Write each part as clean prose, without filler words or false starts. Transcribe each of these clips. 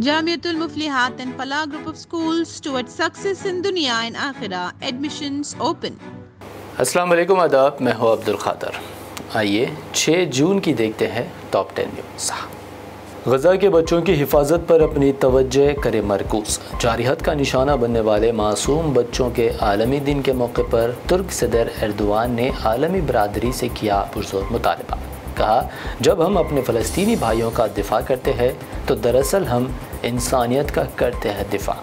Jamiatul Muflihat and Falah Group of Schools towards success in Dunya and Akhirah. Admissions open. السلام علیکم، آداب، میں ہوں عبد القادر۔ آئیے 6 جون کی دیکھتے ہیں ٹاپ 10 نیوز۔ غزہ کے بچوں کی حفاظت پر اپنی توجہ کرے مرکوز۔ جارحیت کا نشانہ بننے والے معصوم بچوں کے عالمی دن کے موقع پر ترک صدر ایردوان نے عالمی برادری سے کیا پرزور مطالبہ۔ کہا، جب ہم اپنے فلسطینی بھائیوں کا دفاع کرتے ہیں تو دراصل ہم انسانیت کا کرتے ہیں دفاع۔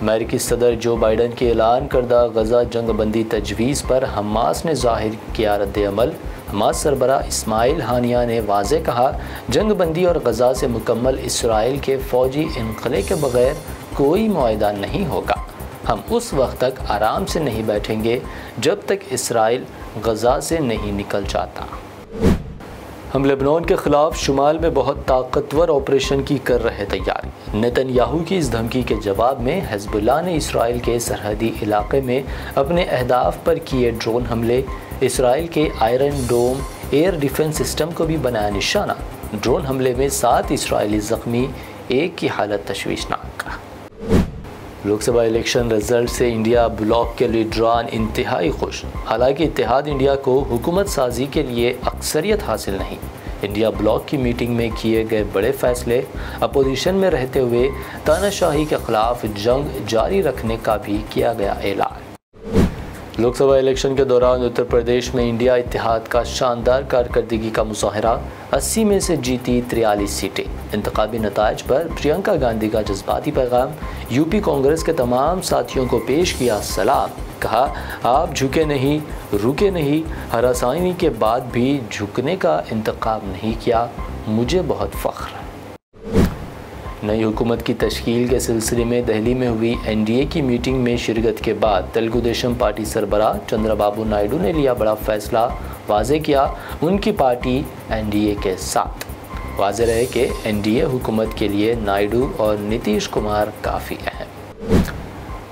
امریکی صدر جو بائیڈن کی اعلان کردہ غزہ جنگ بندی تجویز پر حماس نے ظاہر کیا رد عمل۔ حماس سربراہ اسماعیل ہانیہ نے واضح کہا، جنگ بندی اور غزہ سے مکمل اسرائیل کے فوجی انخلے کے بغیر کوئی معاہدہ نہیں ہوگا۔ ہم اس وقت تک آرام سے نہیں بیٹھیں گے جب تک اسرائیل غزہ سے نہیں نکل جاتا۔ ہم لبنان کے خلاف شمال میں بہت طاقتور آپریشن کی کر رہے تیاری۔ نیتن یاہو کی اس دھمکی کے جواب میں حزب اللہ نے اسرائیل کے سرحدی علاقے میں اپنے اہداف پر کیے ڈرون حملے۔ اسرائیل کے Iron Dome air defence system کو بھی بنایا نشانہ۔ ڈرون حملے میں 7 اسرائیلی زخمی، 1 کی حالت تشویشناک۔ لوک سبھا الیکشن رزلٹ سے انڈیا بلاک کے لیڈران انتہائی خوش۔ حالانکہ اتحاد انڈیا کو حکومت سازی کے لیے اکثریت حاصل نہیں۔ انڈیا بلاک کی میٹنگ میں کیے گئے بڑے فیصلے، اپوزیشن میں رہتے ہوئے تاناشاہی کے خلاف جنگ جاری رکھنے کا بھی کیا گیا اعلان۔ لوک سبھا الیکشن کے دوران اتر پردیش میں انڈیا اتحاد کا شاندار کارکردگی کا مظاہرہ، 80 میں سے جیتی 43 سیٹیں۔ انتخابی نتائج پر پرینکا گاندھی کا جذباتی پیغام، یو پی کانگریس کے تمام ساتھیوں کو پیش کیا سلام۔ کہا، آپ جھکے نہیں، رکے نہیں، ہراسانی کے بعد بھی جھکنے کا انتخاب نہیں کیا، مجھے بہت فخر ہے۔ نئی حکومت کی تشکیل کے سلسلے میں دہلی میں ہوئی این ڈی اے کی میٹنگ میں شرکت کے بعد تلگو دیشم پارٹی سربراہ چندرا بابو نائیڈو نے لیا بڑا فیصلہ۔ واضح کیا، ان کی پارٹی این ڈی اے کے ساتھ۔ واضح رہے کہ این ڈی اے حکومت کے لیے نائیڈو اور نتیش کمار کافی اہم۔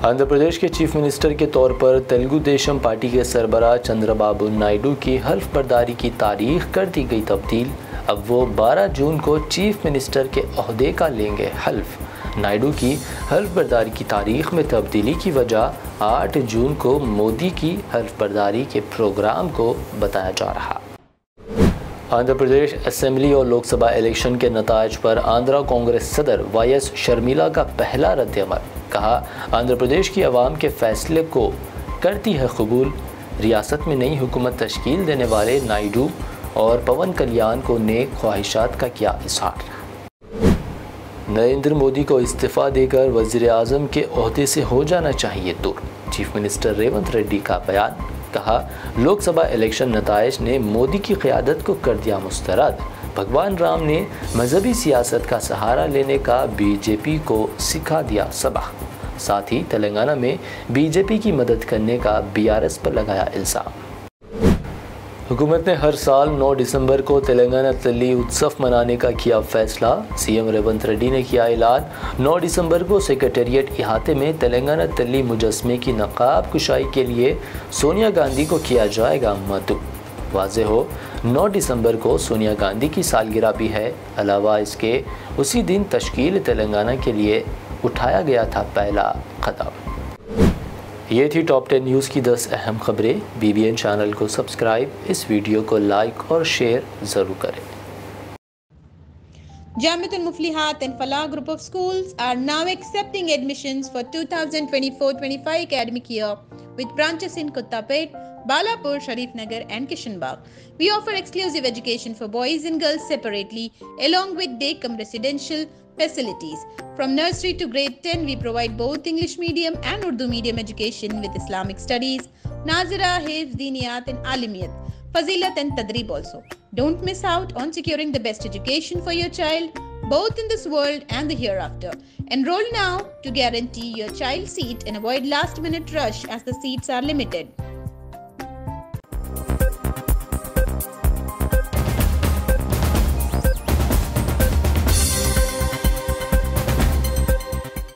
آندھرا پردیش کے چیف منسٹر کے طور پر تلگو دیشم پارٹی کے سربراہ چندرا بابو نائیڈو کی حلف برداری کی تاریخ کر دی گئی تبدیل۔ اب وہ 12 جون کو چیف منسٹر کے عہدے کا لیں گے حلف۔ نائیڈو کی حلف برداری کی تاریخ میں تبدیلی کی وجہ 8 جون کو مودی کی حلف برداری کے پروگرام کو بتایا جا رہا۔ آندھرا پردیش اسمبلی اور لوک سبھا الیکشن کے نتائج پر آندھرا کانگریس صدر وائی ایس شرمیلا کا پہلا رد عمل۔ کہا، آندھرا پردیش کی عوام کے فیصلے کو کرتی ہے قبول۔ ریاست میں نئی حکومت تشکیل دینے والے نائیڈو اور پون کلیان کو نیک خواہشات کا کیا اظہار۔ نریندر مودی کو استعفیٰ دے کر وزیر اعظم کے عہدے سے ہو جانا چاہیے دور۔ چیف منسٹر ریونت ریڈی کا بیان۔ کہا، لوک سبھا الیکشن نتائج نے مودی کی قیادت کو کر دیا مسترد۔ بھگوان رام نے مذہبی سیاست کا سہارا لینے کا بی جے پی کو سکھا دیا سبق۔ ساتھ ہی تلنگانہ میں بی جے پی کی مدد کرنے کا بی آر ایس پر لگایا الزام۔ حکومت نے ہر سال 9 دسمبر کو تلنگانہ تلی اتسو منانے کا کیا فیصلہ۔ سی ایم ریونت ریڈی نے کیا اعلان، 9 دسمبر کو سیکریٹریٹ احاطے میں تلنگانہ تلی مجسمے کی نقاب کشائی کے لیے سونیا گاندھی کو کیا جائے گا مدعو۔ واضح ہو، 9 دسمبر کو سونیا گاندھی کی سالگرہ بھی ہے۔ علاوہ اس کے اسی دن تشکیل تلنگانہ کے لیے اٹھایا گیا تھا پہلا قدم۔ یہ تھی ٹاپ 10 نیوز کی 10 اہم خبریں۔ بی بی این چینل کو سبسکرائب، اس ویڈیو کو لائک اور شیئر ضرور کریں۔ Jamiatul Muflihat and Falah Group of Schools are now accepting admissions for 2024-25 academic year with branches in Kottapet, Balapur, Sharif Nagar and Kishanbagh. We offer exclusive education for boys and girls separately along with day-cum residential facilities. From nursery to grade 10, we provide both English medium and Urdu medium education with Islamic studies, Nazira, Hifz, Diniyat and Alimiyat, Fazilat and Tadrib also. Don't miss out on securing the best education for your child, both in this world and the hereafter. Enroll now to guarantee your child's seat and avoid last-minute rush as the seats are limited.